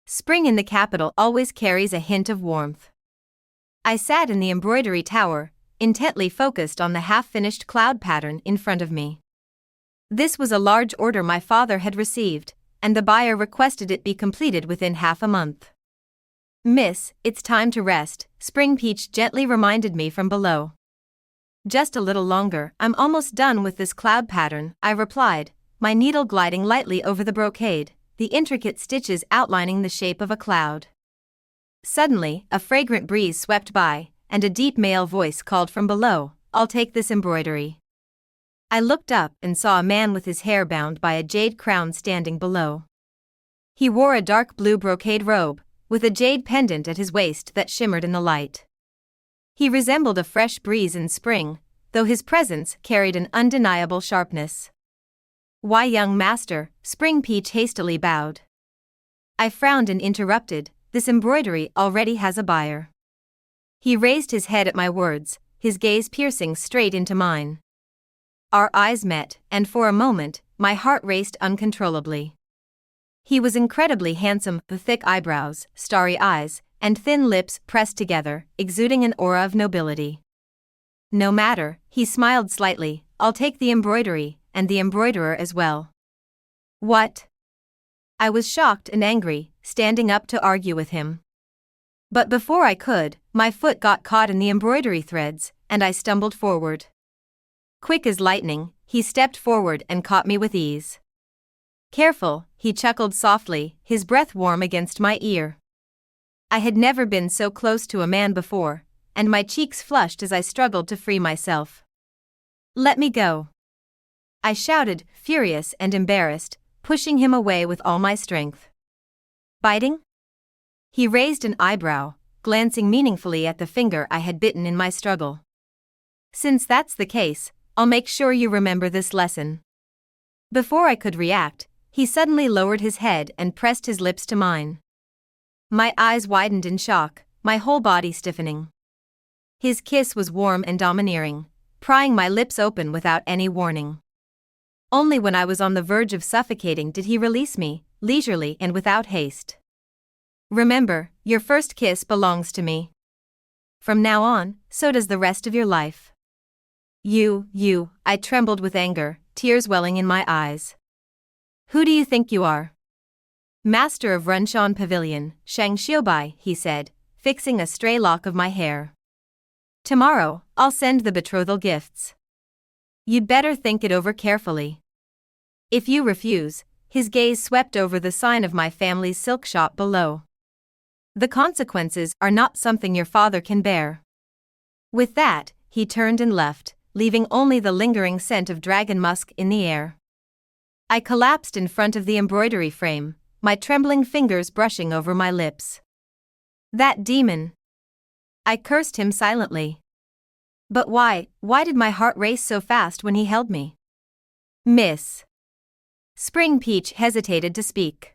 Spring in the capital always carries a hint of warmth. I sat in the embroidery tower, intently focused on the half-finished cloud pattern in front of me. This was a large order my father had received, and the buyer requested it be completed within half a month. "Miss, it's time to rest," Spring Peach gently reminded me from below. "Just a little longer, I'm almost done with this cloud pattern," I replied, my needle gliding lightly over the brocade, the intricate stitches outlining the shape of a cloud. Suddenly, a fragrant breeze swept by, and a deep male voice called from below, "I'll take this embroidery." I looked up and saw a man with his hair bound by a jade crown standing below. He wore a dark blue brocade robe, with a jade pendant at his waist that shimmered in the light. He resembled a fresh breeze in spring, though his presence carried an undeniable sharpness. "Why, young master," Spring Peach hastily bowed. I frowned and interrupted, "This embroidery already has a buyer." He raised his head at my words, his gaze piercing straight into mine. Our eyes met, and for a moment, my heart raced uncontrollably. He was incredibly handsome, with thick eyebrows, starry eyes, and thin lips pressed together, exuding an aura of nobility. "No matter," he smiled slightly, "I'll take the embroidery, and the embroiderer as well." "What?" I was shocked and angry, standing up to argue with him. But before I could, my foot got caught in the embroidery threads, and I stumbled forward. Quick as lightning, he stepped forward and caught me with ease. "Careful," he chuckled softly, his breath warm against my ear. I had never been so close to a man before, and my cheeks flushed as I struggled to free myself. "Let me go," I shouted, furious and embarrassed, pushing him away with all my strength. "Biting?" He raised an eyebrow, glancing meaningfully at the finger I had bitten in my struggle. "Since that's the case, I'll make sure you remember this lesson." Before I could react, he suddenly lowered his head and pressed his lips to mine. My eyes widened in shock, my whole body stiffening. His kiss was warm and domineering, prying my lips open without any warning. Only when I was on the verge of suffocating did he release me, leisurely and without haste. "Remember, your first kiss belongs to me. From now on, so does the rest of your life." You, I trembled with anger, tears welling in my eyes. "Who do you think you are?" "Master of Runshan Pavilion, Shang Xiubai," he said, fixing a stray lock of my hair. "Tomorrow, I'll send the betrothal gifts. You'd better think it over carefully. If you refuse," his gaze swept over the sign of my family's silk shop below. "The consequences are not something your father can bear." With that, he turned and left, leaving only the lingering scent of dragon musk in the air. I collapsed in front of the embroidery frame, my trembling fingers brushing over my lips. "That demon!" I cursed him silently. But why did my heart race so fast when he held me? "Miss." Spring Peach hesitated to speak.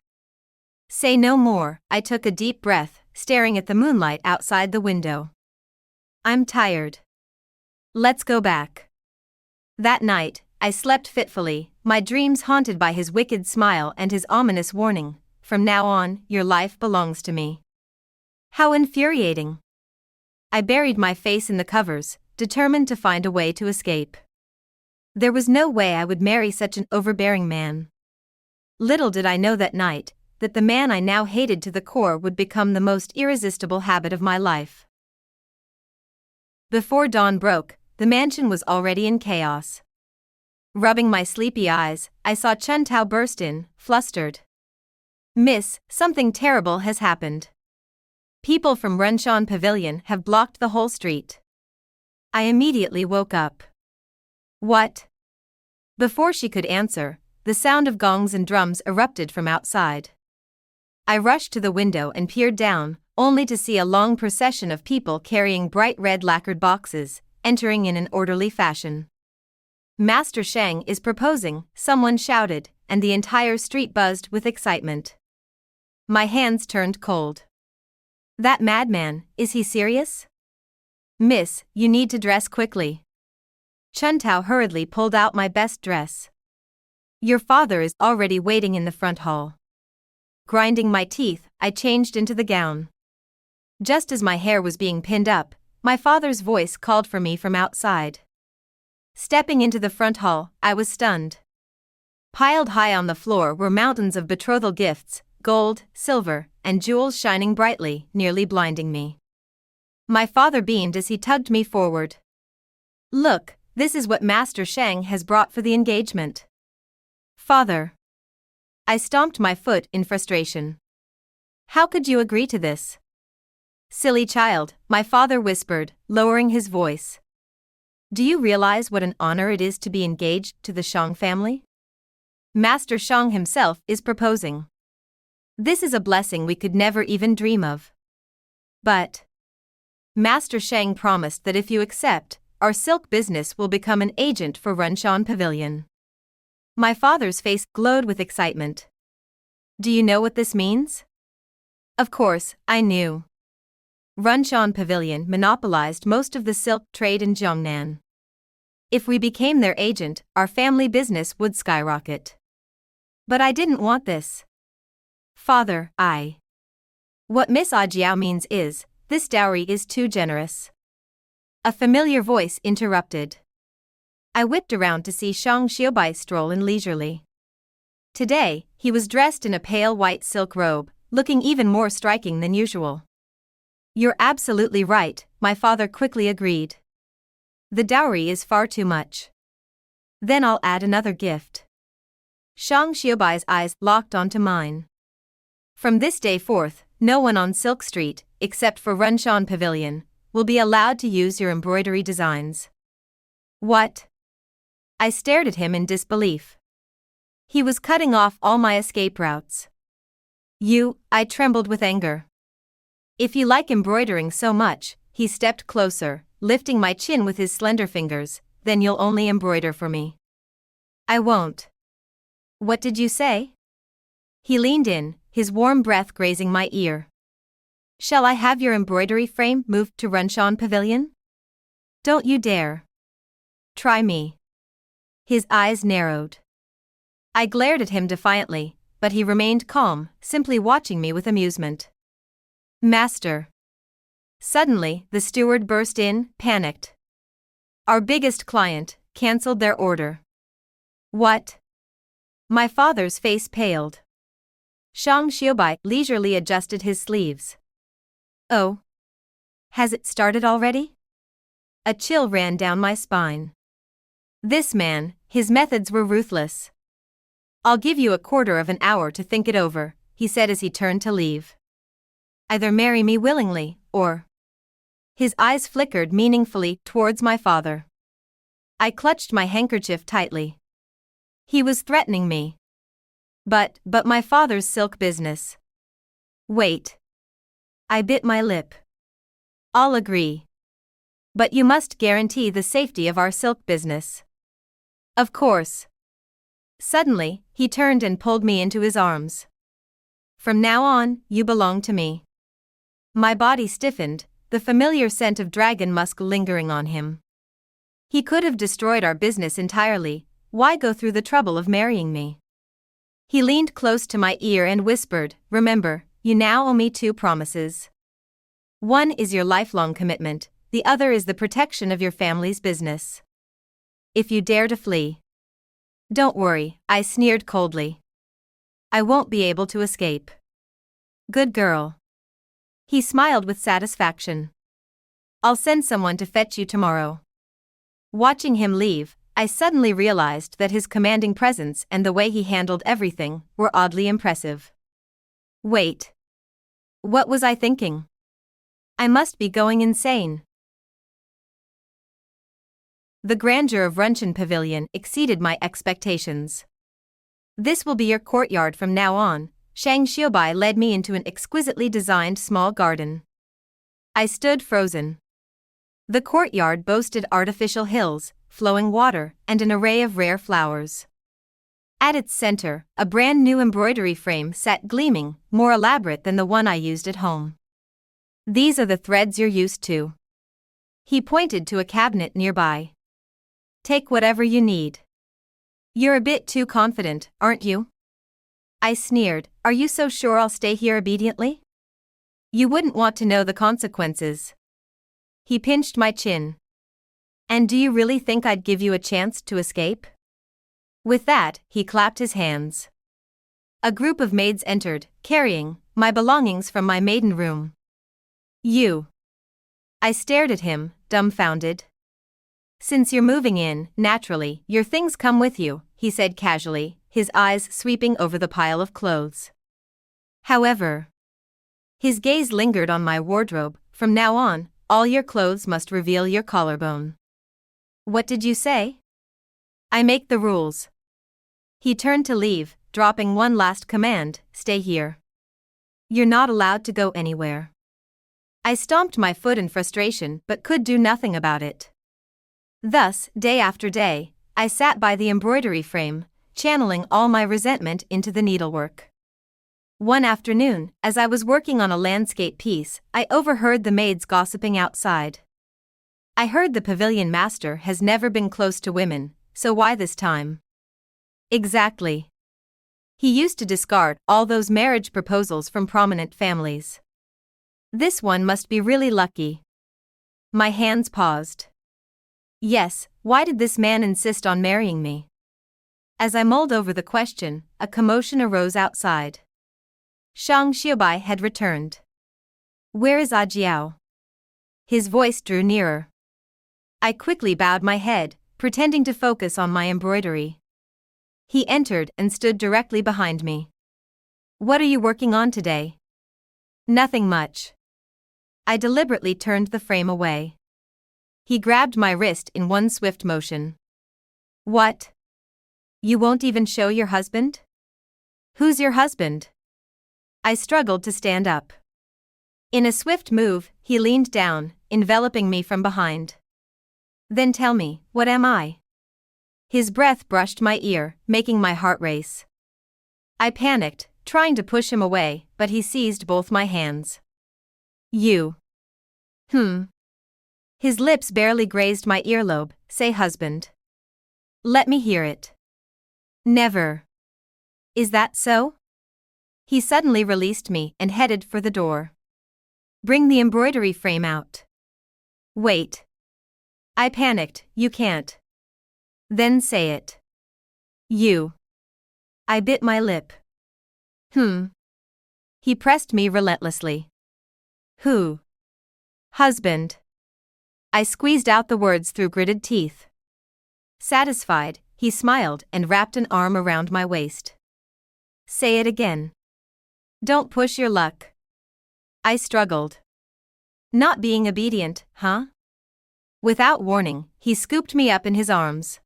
"Say no more," I took a deep breath, staring at the moonlight outside the window. "I'm tired. Let's go back." That night, I slept fitfully, my dreams haunted by his wicked smile and his ominous warning, "From now on, your life belongs to me." How infuriating. I buried my face in the covers, determined to find a way to escape. There was no way I would marry such an overbearing man. Little did I know that night, that the man I now hated to the core would become the most irresistible habit of my life. Before dawn broke, the mansion was already in chaos. Rubbing my sleepy eyes, I saw Chun Tao burst in, flustered. "Miss, something terrible has happened. People from Runshan Pavilion have blocked the whole street." I immediately woke up. "What?" Before she could answer, the sound of gongs and drums erupted from outside. I rushed to the window and peered down, only to see a long procession of people carrying bright red lacquered boxes, entering in an orderly fashion. "Master Shang is proposing," someone shouted, and the entire street buzzed with excitement. My hands turned cold. "That madman, is he serious?" "Miss, you need to dress quickly." Chun Tao hurriedly pulled out my best dress. "Your father is already waiting in the front hall." Grinding my teeth, I changed into the gown. Just as my hair was being pinned up, my father's voice called for me from outside. Stepping into the front hall, I was stunned. Piled high on the floor were mountains of betrothal gifts, gold, silver, and jewels shining brightly, nearly blinding me. My father beamed as he tugged me forward. "Look, this is what Master Shang has brought for the engagement." "Father." I stomped my foot in frustration. "How could you agree to this?" "Silly child," my father whispered, lowering his voice. "Do you realize what an honor it is to be engaged to the Shang family? Master Shang himself is proposing. This is a blessing we could never even dream of. But Master Shang promised that if you accept, our silk business will become an agent for Runshan Pavilion." My father's face glowed with excitement. "Do you know what this means?" Of course, I knew. Runshan Pavilion monopolized most of the silk trade in Jiangnan. If we became their agent, our family business would skyrocket. But I didn't want this. "Father, What Miss Ajiao means is, this dowry is too generous." A familiar voice interrupted. I whipped around to see Shang Xiaobai stroll in leisurely. Today, he was dressed in a pale white silk robe, looking even more striking than usual. "You're absolutely right," my father quickly agreed. "The dowry is far too much. Then I'll add another gift." Shang Xiaobai's eyes locked onto mine. "From this day forth, no one on Silk Street, except for Runshan Pavilion, will be allowed to use your embroidery designs." "What?" I stared at him in disbelief. He was cutting off all my escape routes. I trembled with anger. "If you like embroidering so much," he stepped closer, lifting my chin with his slender fingers, "then you'll only embroider for me." "I won't." "What did you say?" He leaned in, his warm breath grazing my ear. "Shall I have your embroidery frame moved to Runshan Pavilion?" "Don't you dare. Try me." His eyes narrowed. I glared at him defiantly, but he remained calm, simply watching me with amusement. "Master." Suddenly, the steward burst in, panicked. "Our biggest client cancelled their order." "What?" My father's face paled. Shang Xiaobai leisurely adjusted his sleeves. "Oh. Has it started already?" A chill ran down my spine. This man, his methods were ruthless. "I'll give you a quarter of an hour to think it over," he said as he turned to leave. "Either marry me willingly, or—" His eyes flickered meaningfully towards my father. I clutched my handkerchief tightly. He was threatening me. But my father's silk business. Wait. I bit my lip. "I'll agree. But you must guarantee the safety of our silk business." "Of course." Suddenly, he turned and pulled me into his arms. "From now on, you belong to me." My body stiffened, the familiar scent of dragon musk lingering on him. He could have destroyed our business entirely. Why go through the trouble of marrying me? He leaned close to my ear and whispered, "Remember, you now owe me 2 promises. One is your lifelong commitment, the other is the protection of your family's business. If you dare to flee—" "Don't worry," I sneered coldly. "I won't be able to escape." "Good girl." He smiled with satisfaction. "I'll send someone to fetch you tomorrow." Watching him leave, I suddenly realized that his commanding presence and the way he handled everything were oddly impressive. Wait. What was I thinking? I must be going insane. The grandeur of Runshan Pavilion exceeded my expectations. "This will be your courtyard from now on." Shang Xiaobai led me into an exquisitely designed small garden. I stood frozen. The courtyard boasted artificial hills, flowing water, and an array of rare flowers. At its center, a brand new embroidery frame sat gleaming, more elaborate than the one I used at home. "These are the threads you're used to." He pointed to a cabinet nearby. "Take whatever you need." "You're a bit too confident, aren't you?" I sneered. "Are you so sure I'll stay here obediently?" You wouldn't want to know the consequences. He pinched my chin. And do you really think I'd give you a chance to escape? With that, he clapped his hands. A group of maids entered, carrying my belongings from my maiden room. You. I stared at him, dumbfounded. Since you're moving in, naturally, your things come with you, he said casually, his eyes sweeping over the pile of clothes. However, his gaze lingered on my wardrobe. From now on, all your clothes must reveal your collarbone. What did you say? I make the rules. He turned to leave, dropping one last command, stay here. You're not allowed to go anywhere. I stomped my foot in frustration but could do nothing about it. Thus, day after day, I sat by the embroidery frame, channeling all my resentment into the needlework. One afternoon, as I was working on a landscape piece, I overheard the maids gossiping outside. I heard the pavilion master has never been close to women, so why this time? Exactly. He used to discard all those marriage proposals from prominent families. This one must be really lucky. My hands paused. Yes, why did this man insist on marrying me? As I mulled over the question, a commotion arose outside. Shang Xiaobai had returned. Where is Ajiao? His voice drew nearer. I quickly bowed my head, pretending to focus on my embroidery. He entered and stood directly behind me. What are you working on today? Nothing much. I deliberately turned the frame away. He grabbed my wrist in one swift motion. What? You won't even show your husband? Who's your husband? I struggled to stand up. In a swift move, he leaned down, enveloping me from behind. Then tell me, what am I? His breath brushed my ear, making my heart race. I panicked, trying to push him away, but he seized both my hands. You. His lips barely grazed my earlobe. Say husband. Let me hear it. Never. Is that so? He suddenly released me and headed for the door. Bring the embroidery frame out. Wait. I panicked. You can't. Then say it. You. I bit my lip. He pressed me relentlessly. Who? Husband. I squeezed out the words through gritted teeth. Satisfied, he smiled and wrapped an arm around my waist. Say it again. Don't push your luck. I struggled. Not being obedient, huh? Without warning, he scooped me up in his arms.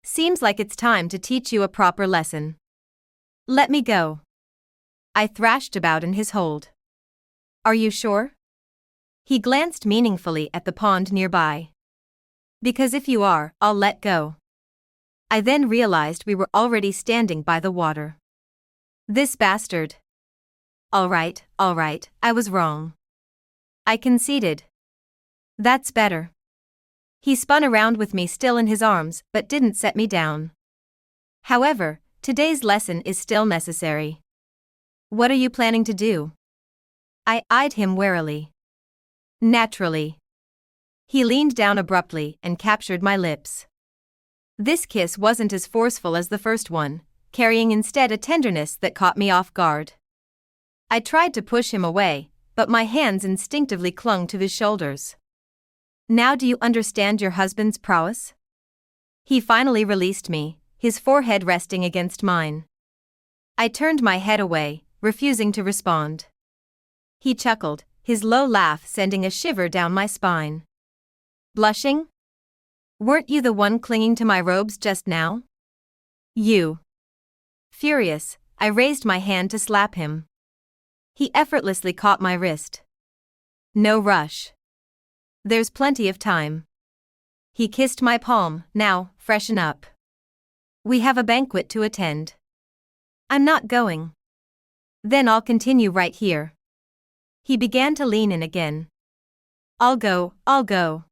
Seems like it's time to teach you a proper lesson. Let me go. I thrashed about in his hold. Are you sure? He glanced meaningfully at the pond nearby. Because if you are, I'll let go. I then realized we were already standing by the water. This bastard. All right, I was wrong. I conceded. That's better. He spun around with me still in his arms but didn't set me down. However, today's lesson is still necessary. What are you planning to do? I eyed him warily. Naturally. He leaned down abruptly and captured my lips. This kiss wasn't as forceful as the first one, carrying instead a tenderness that caught me off guard. I tried to push him away, but my hands instinctively clung to his shoulders. Now do you understand your husband's prowess? He finally released me, his forehead resting against mine. I turned my head away, refusing to respond. He chuckled, his low laugh sending a shiver down my spine. Blushing? Weren't you the one clinging to my robes just now? You. Furious, I raised my hand to slap him. He effortlessly caught my wrist. No rush. There's plenty of time. He kissed my palm. Now, freshen up. We have a banquet to attend. I'm not going. Then I'll continue right here. He began to lean in again. I'll go.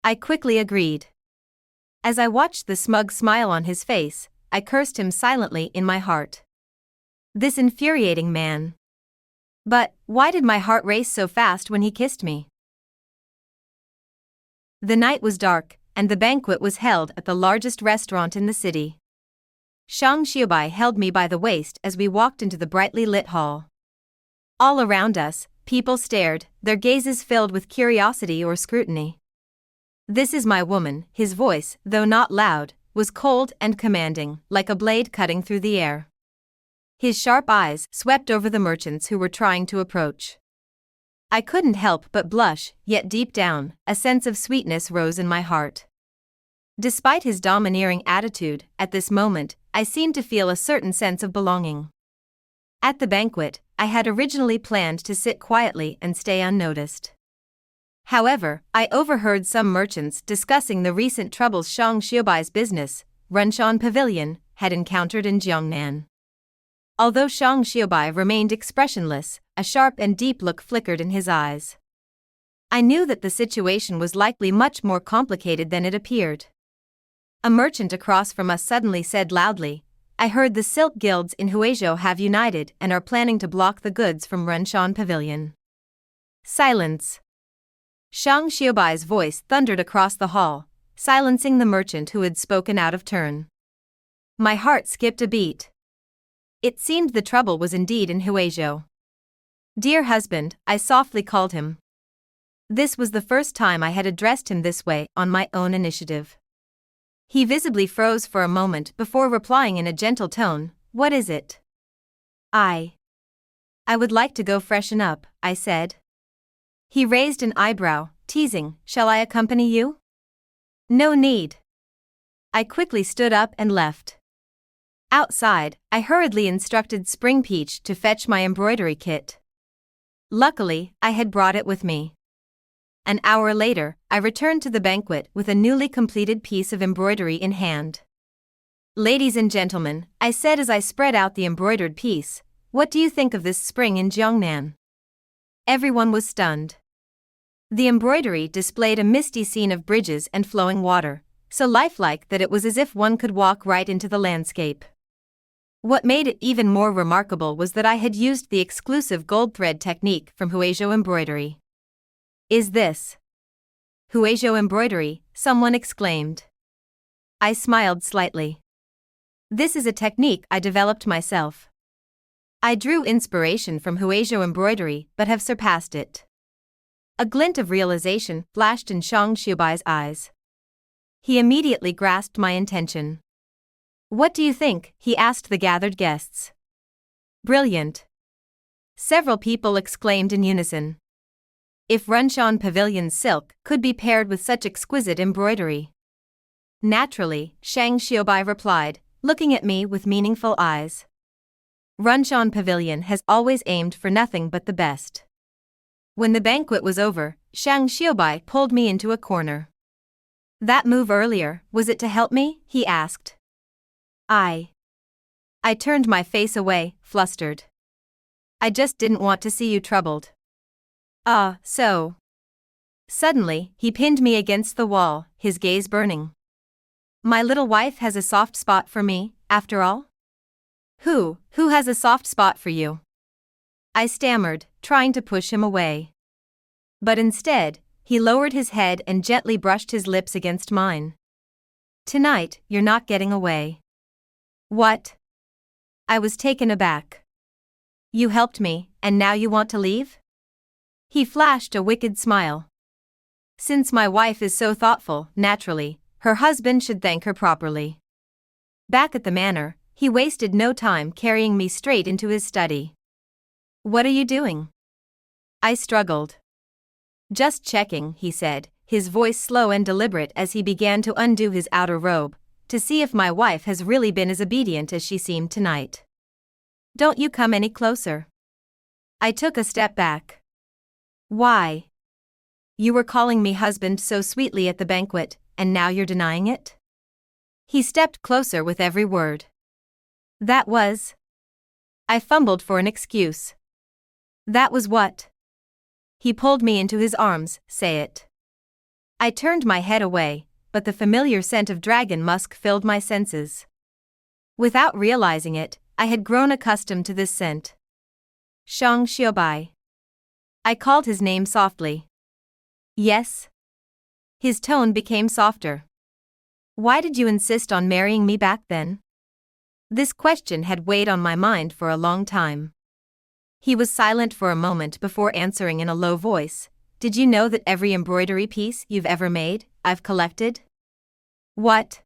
I quickly agreed. As I watched the smug smile on his face, I cursed him silently in my heart. This infuriating man. But why did my heart race so fast when he kissed me? The night was dark, and the banquet was held at the largest restaurant in the city. Shang Xiaobai held me by the waist as we walked into the brightly lit hall. All around us, people stared, their gazes filled with curiosity or scrutiny. "This is my woman," his voice, though not loud, was cold and commanding, like a blade cutting through the air. His sharp eyes swept over the merchants who were trying to approach. I couldn't help but blush, yet deep down, a sense of sweetness rose in my heart. Despite his domineering attitude, at this moment, I seemed to feel a certain sense of belonging. At the banquet, I had originally planned to sit quietly and stay unnoticed. However, I overheard some merchants discussing the recent troubles Shang Xiaobai's business, Runshan Pavilion, had encountered in Jiangnan. Although Shang Xiaobai remained expressionless, a sharp and deep look flickered in his eyes. I knew that the situation was likely much more complicated than it appeared. A merchant across from us suddenly said loudly, "I heard the silk guilds in Huizhou have united and are planning to block the goods from Runshan Pavilion." Silence. Shang Xiaobai's voice thundered across the hall, silencing the merchant who had spoken out of turn. My heart skipped a beat. It seemed the trouble was indeed in Huizhou. "Dear husband," I softly called him. This was the first time I had addressed him this way on my own initiative. He visibly froze for a moment before replying in a gentle tone, "What is it?" I would like to go freshen up," I said. He raised an eyebrow, teasing, "Shall I accompany you?" "No need." I quickly stood up and left. Outside, I hurriedly instructed Spring Peach to fetch my embroidery kit. Luckily, I had brought it with me. An hour later, I returned to the banquet with a newly completed piece of embroidery in hand. "Ladies and gentlemen," I said as I spread out the embroidered piece, "what do you think of this spring in Jiangnan?" Everyone was stunned. The embroidery displayed a misty scene of bridges and flowing water, so lifelike that it was as if one could walk right into the landscape. What made it even more remarkable was that I had used the exclusive gold thread technique from Huizhou embroidery. "Is this Huizhou embroidery?" someone exclaimed. I smiled slightly. "This is a technique I developed myself. I drew inspiration from Huizhou embroidery but have surpassed it." A glint of realization flashed in Shang Xiaobai's eyes. He immediately grasped my intention. "What do you think?" he asked the gathered guests. "Brilliant!" Several people exclaimed in unison. If Runshan Pavilion's silk could be paired with such exquisite embroidery. Naturally, Shang Xiaobai replied, looking at me with meaningful eyes. Runshan Pavilion has always aimed for nothing but the best. When the banquet was over, Shang Xiaobai pulled me into a corner. "That move earlier, was it to help me?" he asked. I turned my face away, flustered. "I just didn't want to see you troubled." So. Suddenly, he pinned me against the wall, his gaze burning. "My little wife has a soft spot for me, after all?" Who has a soft spot for you?" I stammered, trying to push him away. But instead, he lowered his head and gently brushed his lips against mine. "Tonight, you're not getting away." "What?" I was taken aback. "You helped me, and now you want to leave?" He flashed a wicked smile. "Since my wife is so thoughtful, naturally, her husband should thank her properly." Back at the manor, he wasted no time carrying me straight into his study. "What are you doing?" I struggled. "Just checking," he said, his voice slow and deliberate as he began to undo his outer robe, "to see if my wife has really been as obedient as she seemed tonight." "Don't you come any closer." I took a step back. "Why? You were calling me husband so sweetly at the banquet, and now you're denying it?" He stepped closer with every word. "That was..." I fumbled for an excuse. "That was what?" He pulled me into his arms, "Say it." I turned my head away, but the familiar scent of dragon musk filled my senses. Without realizing it, I had grown accustomed to this scent. Shang Xiaobai. I called his name softly. Yes? His tone became softer. Why did you insist on marrying me back then? This question had weighed on my mind for a long time. He was silent for a moment before answering in a low voice. Did you know that every embroidery piece you've ever made, I've collected? What?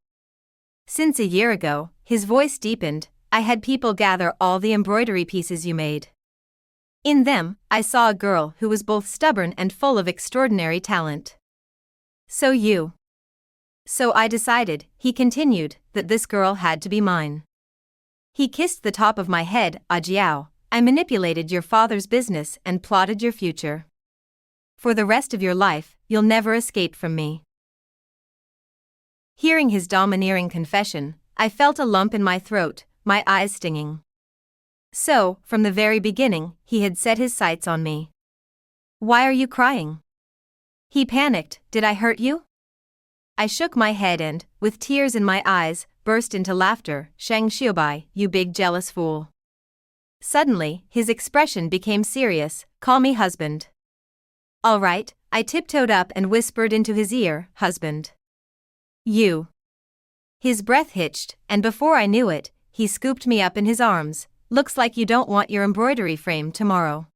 Since a year ago, his voice deepened, I had people gather all the embroidery pieces you made. In them, I saw a girl who was both stubborn and full of extraordinary talent. So I decided, he continued, that this girl had to be mine. He kissed the top of my head. Jiao, I manipulated your father's business and plotted your future. For the rest of your life, you'll never escape from me. Hearing his domineering confession, I felt a lump in my throat, my eyes stinging. So, from the very beginning, he had set his sights on me. Why are you crying? He panicked. Did I hurt you? I shook my head and, with tears in my eyes, burst into laughter. Shang Xiaobai, you big jealous fool. Suddenly, his expression became serious. Call me husband. All right, I tiptoed up and whispered into his ear, husband. You. His breath hitched, and before I knew it, he scooped me up in his arms. Looks like you don't want your embroidery frame tomorrow.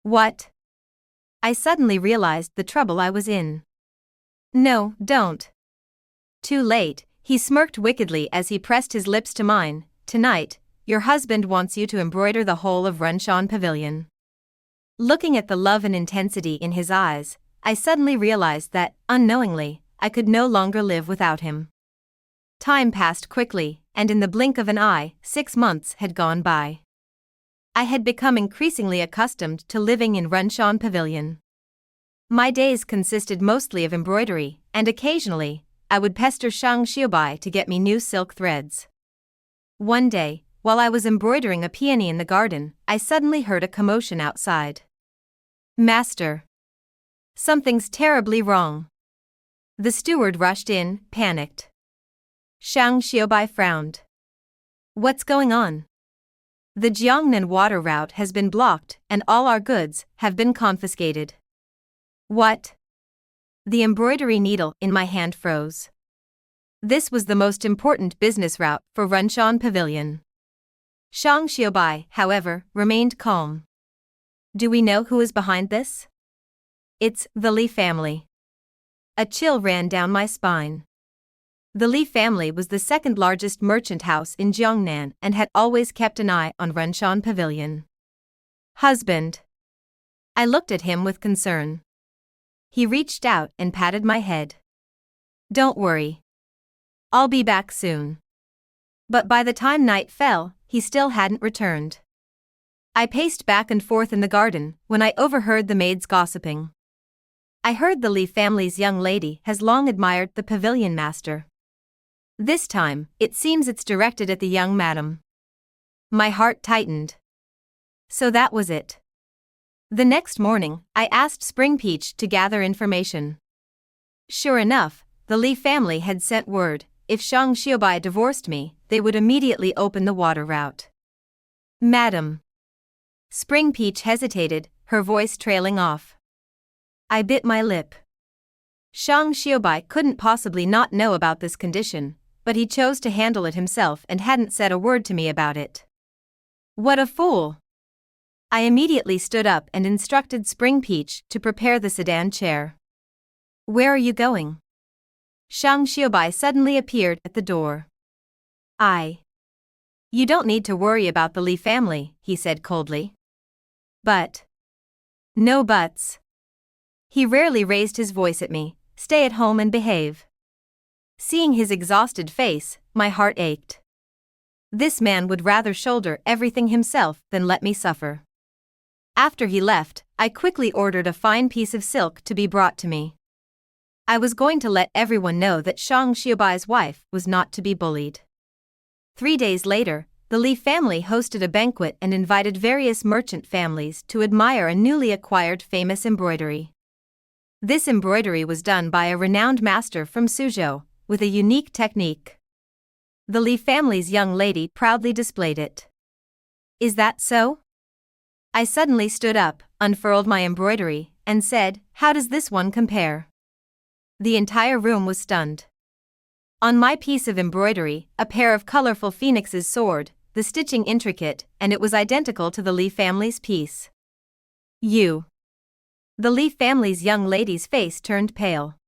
What? I suddenly realized the trouble I was in. No, don't. Too late, he smirked wickedly as he pressed his lips to mine. Tonight, your husband wants you to embroider the whole of Runshan Pavilion. Looking at the love and intensity in his eyes, I suddenly realized that, unknowingly, I could no longer live without him. Time passed quickly, and in the blink of an eye, 6 months had gone by. I had become increasingly accustomed to living in Runshan Pavilion. My days consisted mostly of embroidery, and occasionally, I would pester Shang Xiaobai to get me new silk threads. One day, while I was embroidering a peony in the garden, I suddenly heard a commotion outside. Master! Something's terribly wrong. The steward rushed in, panicked. Shang Xiaobai frowned. What's going on? The Jiangnan water route has been blocked and all our goods have been confiscated. What? The embroidery needle in my hand froze. This was the most important business route for Runshan Pavilion. Shang Xiaobai, however, remained calm. Do we know who is behind this? It's the Li family. A chill ran down my spine. The Li family was the second largest merchant house in Jiangnan and had always kept an eye on Runshan Pavilion. Husband. I looked at him with concern. He reached out and patted my head. Don't worry. I'll be back soon. But by the time night fell, he still hadn't returned. I paced back and forth in the garden when I overheard the maids gossiping. I heard the Li family's young lady has long admired the pavilion master. This time, it seems it's directed at the young madam. My heart tightened. So that was it. The next morning, I asked Spring Peach to gather information. Sure enough, the Li family had sent word, if Shang Xiaobai divorced me, they would immediately open the water route. Madam. Spring Peach hesitated, her voice trailing off. I bit my lip. Shang Xiaobai couldn't possibly not know about this condition, but he chose to handle it himself and hadn't said a word to me about it. What a fool! I immediately stood up and instructed Spring Peach to prepare the sedan chair. Where are you going? Shang Xiaobai suddenly appeared at the door. You don't need to worry about the Li family, he said coldly. But. No buts. He rarely raised his voice at me. Stay at home and behave. Seeing his exhausted face, my heart ached. This man would rather shoulder everything himself than let me suffer. After he left, I quickly ordered a fine piece of silk to be brought to me. I was going to let everyone know that Shang Xiaobai's wife was not to be bullied. 3 days later, the Li family hosted a banquet and invited various merchant families to admire a newly acquired famous embroidery. This embroidery was done by a renowned master from Suzhou, with a unique technique. The Li family's young lady proudly displayed it. Is that so? I suddenly stood up, unfurled my embroidery, and said, "How does this one compare?" The entire room was stunned. On my piece of embroidery, a pair of colorful phoenixes soared, the stitching intricate, and it was identical to the Lee family's piece. "You." The Lee family's young lady's face turned pale.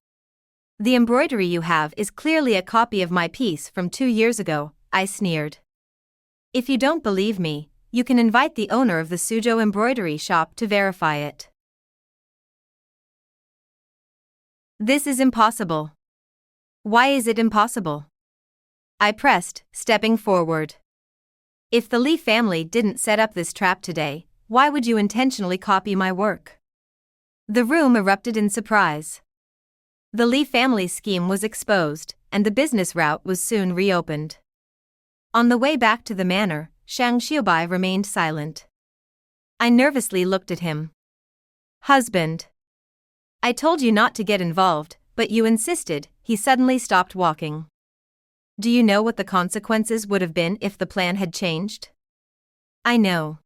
"The embroidery you have is clearly a copy of my piece from 2 years ago," I sneered. "If you don't believe me, you can invite the owner of the Suzhou embroidery shop to verify it." "This is impossible." "Why is it impossible?" I pressed, stepping forward. "If the Lee family didn't set up this trap today, why would you intentionally copy my work?" The room erupted in surprise. The Lee family's scheme was exposed, and the business route was soon reopened. On the way back to the manor, Shang Xiubai remained silent. I nervously looked at him. "Husband. I told you not to get involved, but you insisted." He suddenly stopped walking. "Do you know what the consequences would have been if the plan had changed?" "I know."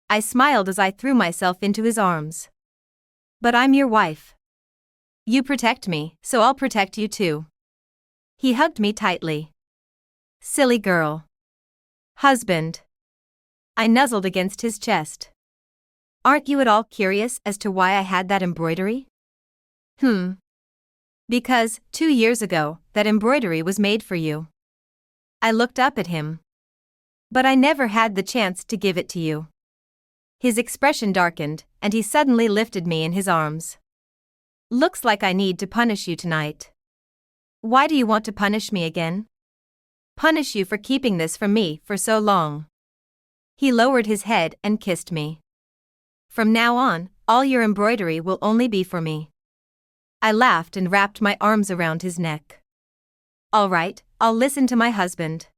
I smiled as I threw myself into his arms. "But I'm your wife. You protect me, so I'll protect you too." He hugged me tightly. "Silly girl." "Husband." I nuzzled against his chest. "Aren't you at all curious as to why I had that embroidery?" "Because, 2 years ago, that embroidery was made for you." I looked up at him. "But I never had the chance to give it to you." His expression darkened, and he suddenly lifted me in his arms. "Looks like I need to punish you tonight." "Why do you want to punish me again?" "Punish you for keeping this from me for so long." He lowered his head and kissed me. "From now on, all your embroidery will only be for me." I laughed and wrapped my arms around his neck. "All right, I'll listen to my husband."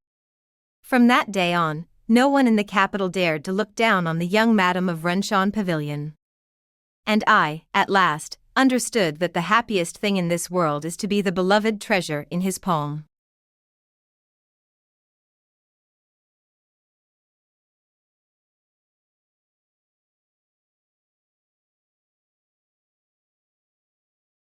From that day on, no one in the capital dared to look down on the young madam of Renshan Pavilion. And I, at last, understood that the happiest thing in this world is to be the beloved treasure in his palm.